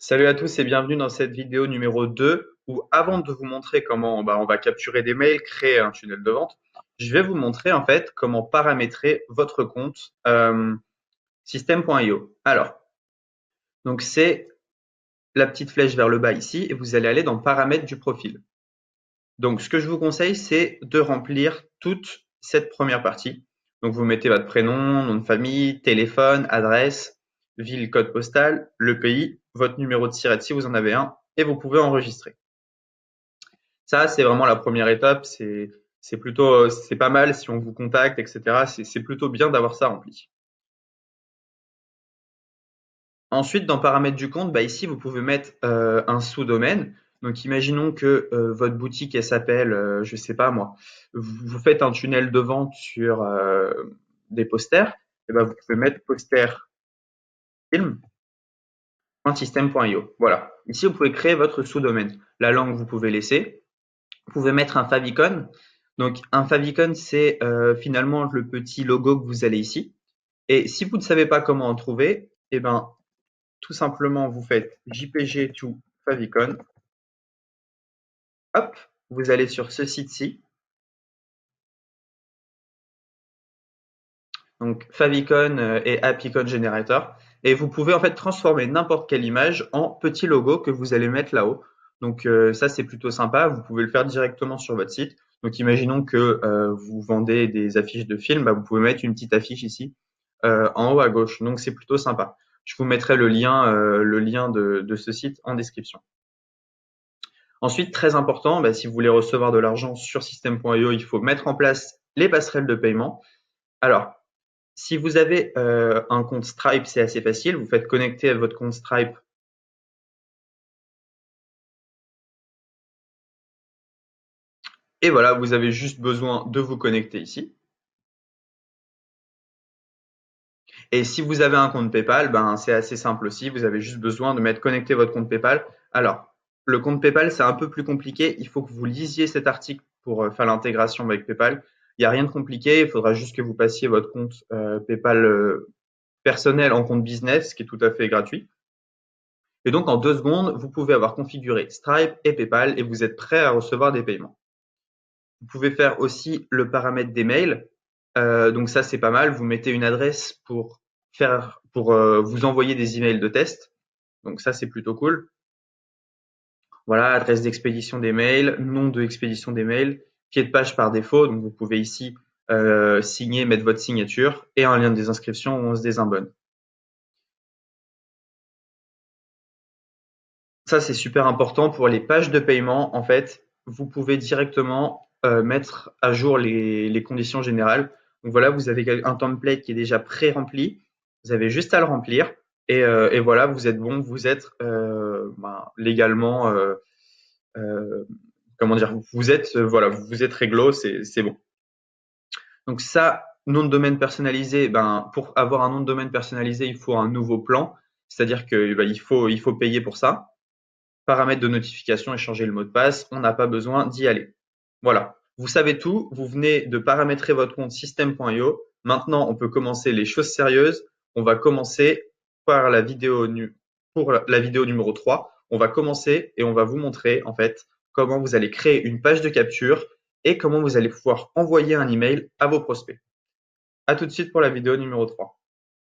Salut à tous et bienvenue dans cette vidéo numéro 2 où avant de vous montrer comment on va capturer des mails, créer un tunnel de vente, je vais vous montrer en fait comment paramétrer votre compte System.io. Alors, donc c'est la petite flèche vers le bas ici et vous allez aller dans paramètres du profil. Donc ce que je vous conseille c'est de remplir toute cette première partie. Donc vous mettez votre prénom, nom de famille, téléphone, adresse, ville, code postal, le pays, votre numéro de SIRET si vous en avez un et vous pouvez enregistrer. Ça, c'est vraiment la première étape. C'est plutôt, c'est pas mal si on vous contacte, etc. C'est plutôt bien d'avoir ça rempli. Ensuite, dans paramètres du compte, bah ici, vous pouvez mettre un sous-domaine. Donc, imaginons que votre boutique, elle s'appelle, je sais pas moi, vous faites un tunnel de vente sur des posters. Et ben, vous pouvez mettre posterfilm.system.io. Voilà. Ici, vous pouvez créer votre sous-domaine. La langue, vous pouvez laisser. Vous pouvez mettre un favicon. Donc un favicon, c'est finalement le petit logo que vous allez ici. Et si vous ne savez pas comment en trouver, eh ben, tout simplement, vous faites JPG to favicon. Hop, vous allez sur ce site-ci. Donc favicon et appicon generator. Et vous pouvez en fait transformer n'importe quelle image en petit logo que vous allez mettre là-haut. Donc ça, c'est plutôt sympa. Vous pouvez le faire directement sur votre site. Donc imaginons que vous vendez des affiches de films, bah, vous pouvez mettre une petite affiche ici en haut à gauche. Donc c'est plutôt sympa. Je vous mettrai le lien de ce site en description. Ensuite, très important, bah, si vous voulez recevoir de l'argent sur System.io, il faut mettre en place les passerelles de paiement. Alors, si vous avez un compte Stripe, c'est assez facile. Vous faites connecter à votre compte Stripe. Et voilà, vous avez juste besoin de vous connecter ici. Et si vous avez un compte PayPal, ben, c'est assez simple aussi. Vous avez juste besoin de mettre connecter votre compte PayPal. Alors, le compte PayPal, c'est un peu plus compliqué. Il faut que vous lisiez cet article pour faire l'intégration avec PayPal. Il n'y a rien de compliqué. Il faudra juste que vous passiez votre compte PayPal personnel en compte business, ce qui est tout à fait gratuit. Et donc, en 2 secondes, vous pouvez avoir configuré Stripe et PayPal et vous êtes prêt à recevoir des paiements. Vous pouvez faire aussi le paramètre des mails. Donc ça, c'est pas mal. Vous mettez une adresse pour vous envoyer des emails de test. Donc ça, c'est plutôt cool. Voilà, adresse d'expédition des mails, nom de expédition des mails, pied de page par défaut. Donc vous pouvez ici signer, mettre votre signature et un lien de désinscription où on se désabonne. Ça, c'est super important pour les pages de paiement. En fait, vous pouvez directement mettre à jour les conditions générales. Donc voilà, vous avez un template qui est déjà pré-rempli. Vous avez juste à le remplir et voilà, vous êtes bon, vous êtes légalement, euh, comment dire, vous êtes voilà, vous êtes réglo, c'est bon. Donc ça, nom de domaine personnalisé, ben pour avoir un nom de domaine personnalisé, il faut un nouveau plan, c'est-à-dire que ben, il faut payer pour ça. Paramètres de notification et changer le mot de passe, on n'a pas besoin d'y aller. Voilà, vous savez tout, vous venez de paramétrer votre compte system.io. Maintenant, on peut commencer les choses sérieuses. On va commencer par pour la vidéo numéro 3. On va commencer et on va vous montrer en fait comment vous allez créer une page de capture et comment vous allez pouvoir envoyer un email à vos prospects. À tout de suite pour la vidéo numéro 3.